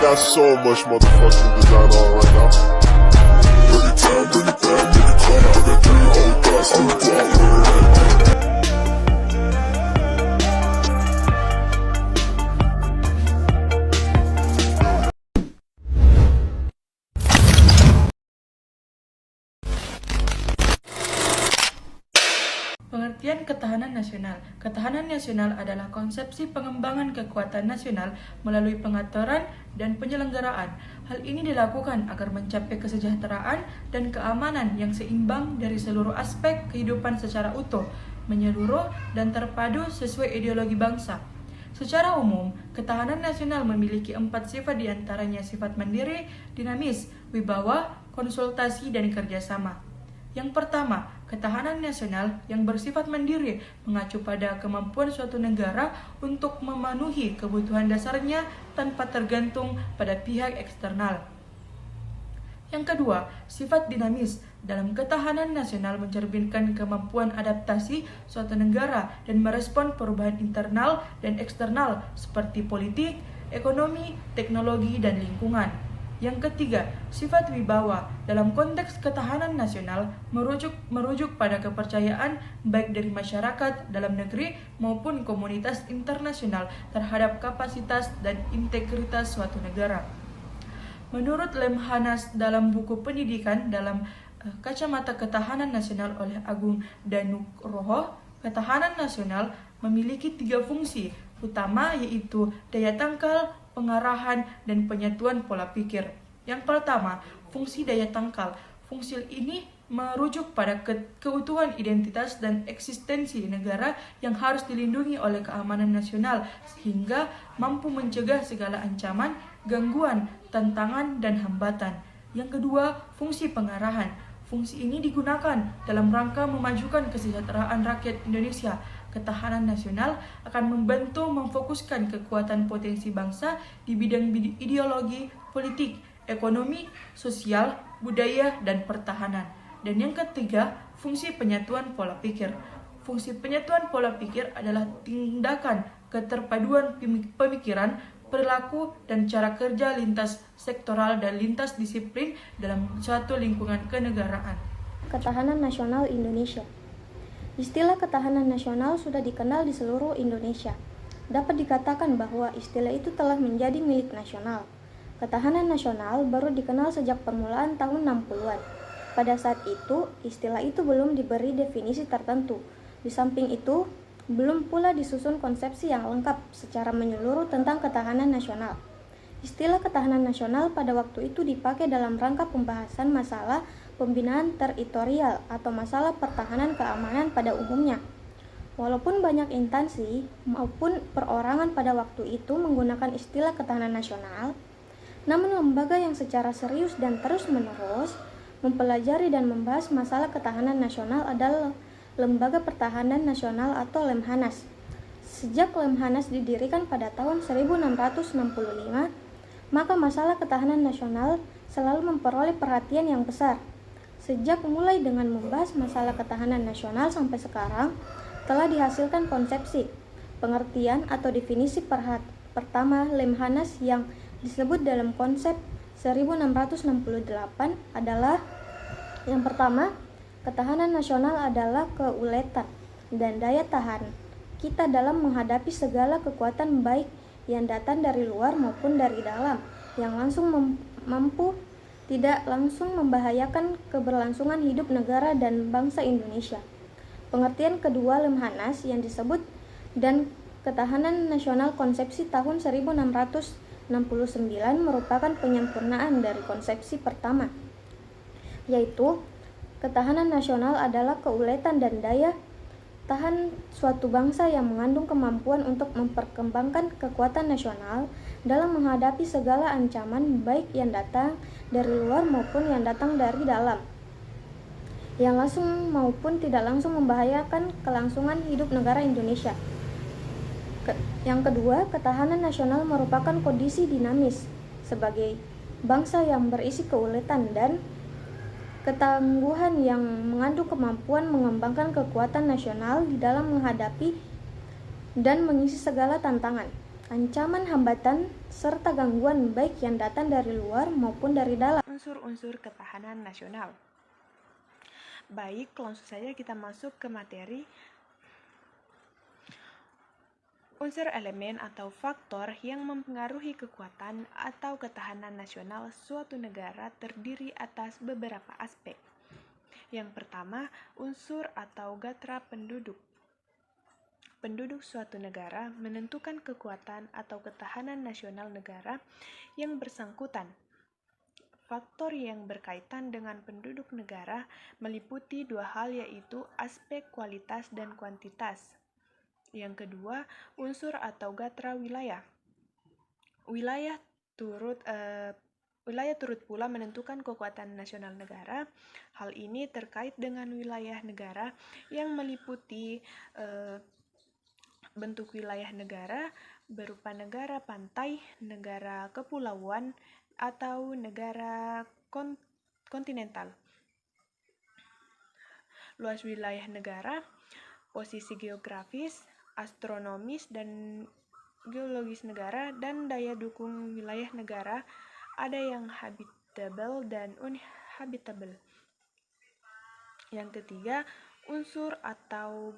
got so much motherfucking design on right now. Bring it down, bring it down, bring it down. I got 3 whole thoughts on the block. Pengertian ketahanan nasional. Ketahanan nasional adalah konsepsi pengembangan kekuatan nasional melalui pengaturan dan penyelenggaraan. Hal ini dilakukan agar mencapai kesejahteraan dan keamanan yang seimbang dari seluruh aspek kehidupan secara utuh, menyeluruh, dan terpadu sesuai ideologi bangsa. Secara umum, ketahanan nasional memiliki 4 sifat, diantaranya sifat mandiri, dinamis, wibawa, konsultasi, dan kerjasama. Yang pertama, ketahanan nasional yang bersifat mandiri mengacu pada kemampuan suatu negara untuk memenuhi kebutuhan dasarnya tanpa tergantung pada pihak eksternal. Yang kedua, sifat dinamis. Dalam ketahanan nasional mencerminkan kemampuan adaptasi suatu negara dan merespon perubahan internal dan eksternal seperti politik, ekonomi, teknologi, dan lingkungan. Yang ketiga, sifat wibawa. Dalam konteks ketahanan nasional merujuk pada kepercayaan baik dari masyarakat dalam negeri maupun komunitas internasional terhadap kapasitas dan integritas suatu negara. Menurut Lemhanas dalam buku pendidikan dalam kacamata ketahanan nasional oleh Agung Danugroho, ketahanan nasional memiliki 3 fungsi utama, yaitu daya tangkal, pengarahan, dan penyatuan pola pikir. Yang pertama, fungsi daya tangkal. Fungsi ini merujuk pada keutuhan identitas dan eksistensi negara yang harus dilindungi oleh keamanan nasional sehingga mampu mencegah segala ancaman, gangguan, tantangan, dan hambatan. Yang kedua, fungsi pengarahan. Fungsi ini digunakan dalam rangka memajukan kesejahteraan rakyat Indonesia. Ketahanan nasional akan membantu memfokuskan kekuatan potensi bangsa di bidang ideologi, politik, ekonomi, sosial, budaya, dan pertahanan. Dan yang ketiga, fungsi penyatuan pola pikir. Fungsi penyatuan pola pikir adalah tindakan keterpaduan pemikiran, perilaku, dan cara kerja lintas sektoral dan lintas disiplin dalam suatu lingkungan kenegaraan. Ketahanan nasional Indonesia. Istilah ketahanan nasional sudah dikenal di seluruh Indonesia. Dapat dikatakan bahwa istilah itu telah menjadi milik nasional. Ketahanan nasional baru dikenal sejak permulaan tahun 60-an. Pada saat itu, istilah itu belum diberi definisi tertentu. Di samping itu, belum pula disusun konsepsi yang lengkap secara menyeluruh tentang ketahanan nasional. Istilah ketahanan nasional pada waktu itu dipakai dalam rangka pembahasan masalah pembinaan teritorial atau masalah pertahanan keamanan pada umumnya. Walaupun banyak instansi maupun perorangan pada waktu itu menggunakan istilah ketahanan nasional, namun lembaga yang secara serius dan terus-menerus mempelajari dan membahas masalah ketahanan nasional adalah Lembaga Pertahanan Nasional atau Lemhanas. Sejak Lemhanas didirikan pada tahun 1665, maka masalah ketahanan nasional selalu memperoleh perhatian yang besar. Sejak mulai dengan membahas masalah ketahanan nasional sampai sekarang, telah dihasilkan konsepsi, pengertian atau definisi pertama Lemhanas yang disebut dalam konsep 1668 adalah: yang pertama, ketahanan nasional adalah keuletan dan daya tahan kita dalam menghadapi segala kekuatan baik yang datang dari luar maupun dari dalam, yang langsung mampu tidak langsung membahayakan keberlangsungan hidup negara dan bangsa Indonesia. Pengertian kedua Lemhanas yang disebut dan ketahanan nasional konsepsi tahun 1669 merupakan penyempurnaan dari konsepsi pertama, yaitu ketahanan nasional adalah keuletan dan daya tahan suatu bangsa yang mengandung kemampuan untuk memperkembangkan kekuatan nasional dalam menghadapi segala ancaman baik yang datang dari luar maupun yang datang dari dalam, yang langsung maupun tidak langsung membahayakan kelangsungan hidup negara Indonesia. Yang kedua, ketahanan nasional merupakan kondisi dinamis sebagai bangsa yang berisi keuletan dan ketangguhan yang mengandung kemampuan mengembangkan kekuatan nasional di dalam menghadapi dan mengisi segala tantangan. ancaman, hambatan, serta gangguan baik yang datang dari luar maupun dari dalam. Unsur-unsur ketahanan nasional. Baik, langsung saja kita masuk ke materi. Unsur elemen atau faktor yang mempengaruhi kekuatan atau ketahanan nasional suatu negara terdiri atas beberapa aspek. Yang pertama, unsur atau gatra penduduk. Penduduk suatu negara menentukan kekuatan atau ketahanan nasional negara yang bersangkutan. Faktor yang berkaitan dengan penduduk negara meliputi dua hal, yaitu aspek kualitas dan kuantitas. Yang kedua, unsur atau gatra wilayah. Wilayah turut pula menentukan kekuatan nasional negara. Hal ini terkait dengan wilayah negara yang meliputi bentuk wilayah negara berupa negara pantai, negara kepulauan, atau negara kontinental. Luas wilayah negara, posisi geografis, astronomis, dan geologis negara, dan daya dukung wilayah negara, ada yang habitable dan uninhabitable. Yang ketiga, unsur atau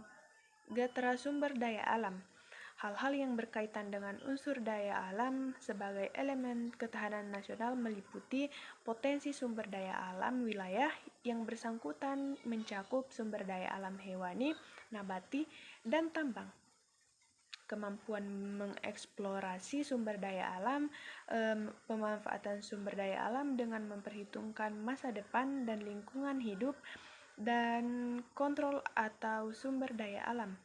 gatra sumber daya alam. Hal-hal yang berkaitan dengan unsur daya alam sebagai elemen ketahanan nasional meliputi potensi sumber daya alam wilayah yang bersangkutan mencakup sumber daya alam hewani, nabati, dan tambang. Kemampuan mengeksplorasi sumber daya alam, pemanfaatan sumber daya alam dengan memperhitungkan masa depan dan lingkungan hidup, dan kontrol atau sumber daya alam.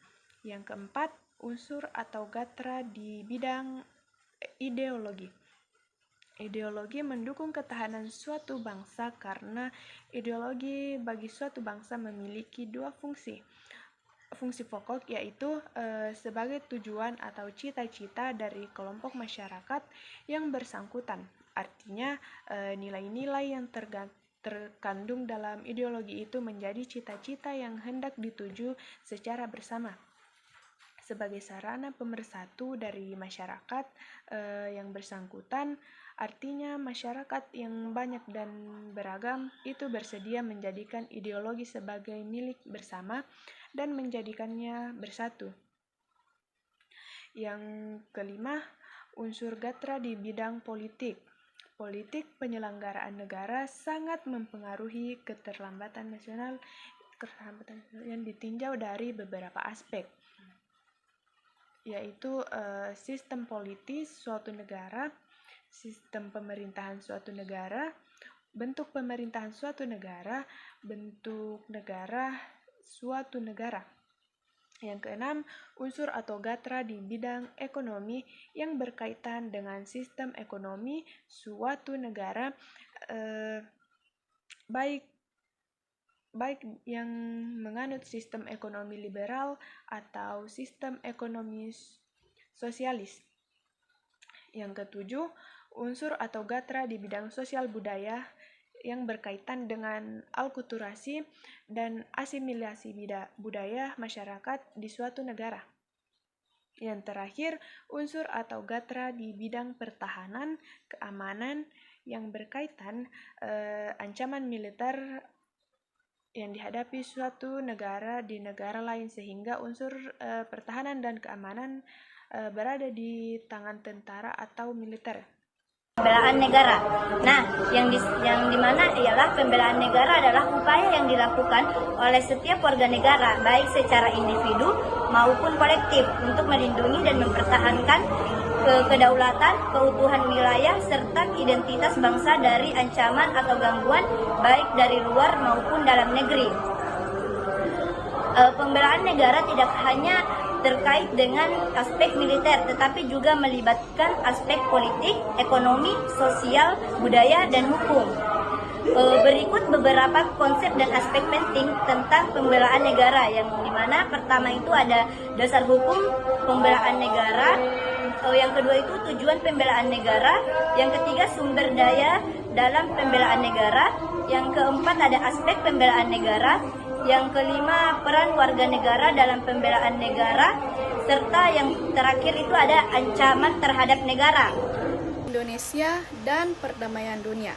Yang keempat, unsur atau gatra di bidang ideologi. Ideologi mendukung ketahanan suatu bangsa karena ideologi bagi suatu bangsa memiliki dua fungsi. Fungsi pokok yaitu sebagai tujuan atau cita-cita dari kelompok masyarakat yang bersangkutan. Artinya nilai-nilai yang terkandung dalam ideologi itu menjadi cita-cita yang hendak dituju secara bersama sebagai sarana pemersatu dari masyarakat yang bersangkutan. Artinya masyarakat yang banyak dan beragam itu bersedia menjadikan ideologi sebagai milik bersama dan menjadikannya bersatu. Yang kelima, unsur gatra di bidang politik. Politik penyelenggaraan negara sangat mempengaruhi keterlambatan nasional yang ditinjau dari beberapa aspek, yaitu sistem politis suatu negara, sistem pemerintahan suatu negara, bentuk pemerintahan suatu negara, bentuk negara suatu negara. Yang keenam, unsur atau gatra di bidang ekonomi yang berkaitan dengan sistem ekonomi suatu negara, baik yang menganut sistem ekonomi liberal atau sistem ekonomi sosialis. Yang ketujuh, unsur atau gatra di bidang sosial budaya yang berkaitan dengan alkulturasi dan asimilasi budaya masyarakat di suatu negara. Yang terakhir, unsur atau gatra di bidang pertahanan, keamanan yang berkaitan ancaman militer yang dihadapi suatu negara di negara lain, sehingga unsur pertahanan dan keamanan berada di tangan tentara atau militer. Pembelaan negara. Nah, yang dimana ialah pembelaan negara adalah upaya yang dilakukan oleh setiap warga negara, baik secara individu maupun kolektif, untuk melindungi dan mempertahankan kedaulatan, keutuhan wilayah, serta identitas bangsa dari ancaman atau gangguan baik dari luar maupun dalam negeri. Pembelaan negara tidak hanya terkait dengan aspek militer, tetapi juga melibatkan aspek politik, ekonomi, sosial, budaya, dan hukum. Berikut beberapa konsep dan aspek penting tentang pembelaan negara, yang dimana pertama itu ada dasar hukum pembelaan negara, yang kedua itu tujuan pembelaan negara, yang ketiga sumber daya dalam pembelaan negara, yang keempat ada aspek pembelaan negara, yang kelima peran warga negara dalam pembelaan negara, serta yang terakhir itu ada ancaman terhadap negara. Indonesia dan perdamaian dunia.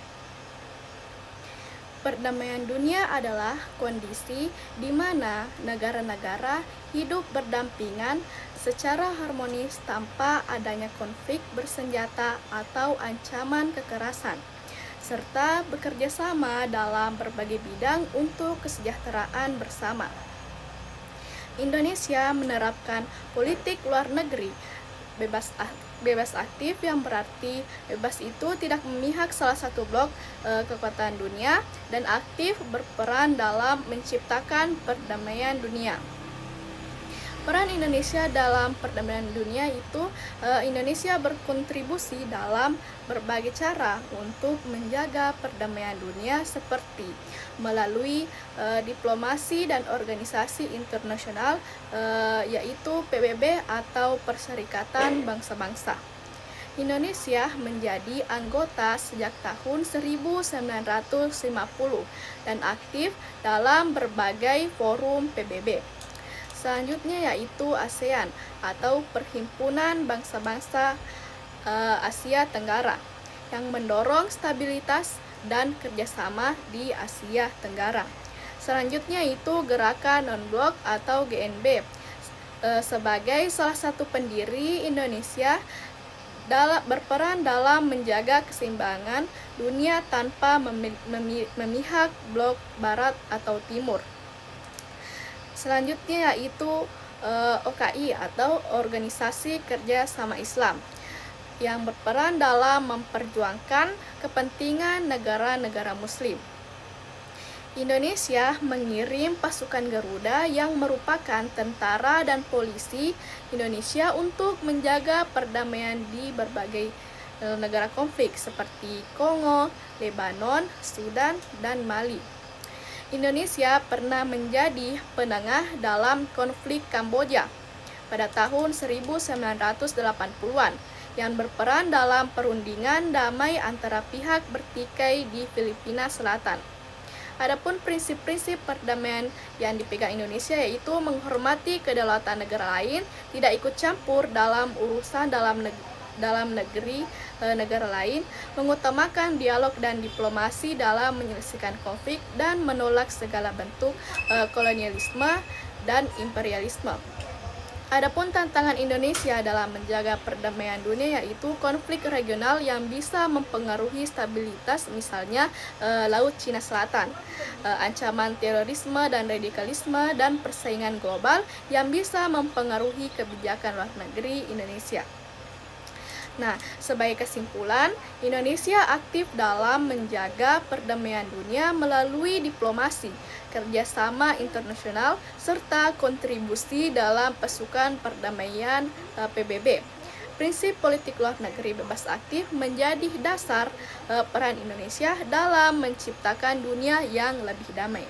Perdamaian dunia adalah kondisi di mana negara-negara hidup berdampingan secara harmonis tanpa adanya konflik bersenjata atau ancaman kekerasan, serta bekerja sama dalam berbagai bidang untuk kesejahteraan bersama. Indonesia menerapkan politik luar negeri bebas aktif, yang berarti bebas itu tidak memihak salah satu blok kekuatan dunia dan aktif berperan dalam menciptakan perdamaian dunia. Peran Indonesia dalam perdamaian dunia itu Indonesia berkontribusi dalam berbagai cara untuk menjaga perdamaian dunia seperti melalui diplomasi dan organisasi internasional yaitu PBB atau Perserikatan Bangsa-Bangsa. Indonesia menjadi anggota sejak tahun 1950 dan aktif dalam berbagai forum PBB. Selanjutnya yaitu ASEAN atau Perhimpunan Bangsa-Bangsa Asia Tenggara yang mendorong stabilitas dan kerjasama di Asia Tenggara. Selanjutnya itu Gerakan Non-Blok atau GNB sebagai salah satu pendiri Indonesia berperan dalam menjaga keseimbangan dunia tanpa memihak blok barat atau timur. Selanjutnya yaitu OKI atau Organisasi Kerja Sama Islam yang berperan dalam memperjuangkan kepentingan negara-negara muslim. Indonesia mengirim pasukan Garuda yang merupakan tentara dan polisi Indonesia untuk menjaga perdamaian di berbagai negara konflik seperti Kongo, Lebanon, Sudan, dan Mali. Indonesia pernah menjadi penengah dalam konflik Kamboja pada tahun 1980-an yang berperan dalam perundingan damai antara pihak bertikai di Filipina Selatan. Adapun prinsip-prinsip perdamaian yang dipegang Indonesia yaitu menghormati kedaulatan negara lain, tidak ikut campur dalam urusan dalam negeri negara lain, mengutamakan dialog dan diplomasi dalam menyelesaikan konflik, dan menolak segala bentuk kolonialisme dan imperialisme. Adapun tantangan Indonesia dalam menjaga perdamaian dunia yaitu konflik regional yang bisa mempengaruhi stabilitas, misalnya Laut Cina Selatan, ancaman terorisme dan radikalisme, dan persaingan global yang bisa mempengaruhi kebijakan luar negeri Indonesia. Nah, sebagai kesimpulan, Indonesia aktif dalam menjaga perdamaian dunia melalui diplomasi, kerjasama internasional, serta kontribusi dalam pasukan perdamaian PBB. Prinsip politik luar negeri bebas aktif menjadi dasar peran Indonesia dalam menciptakan dunia yang lebih damai.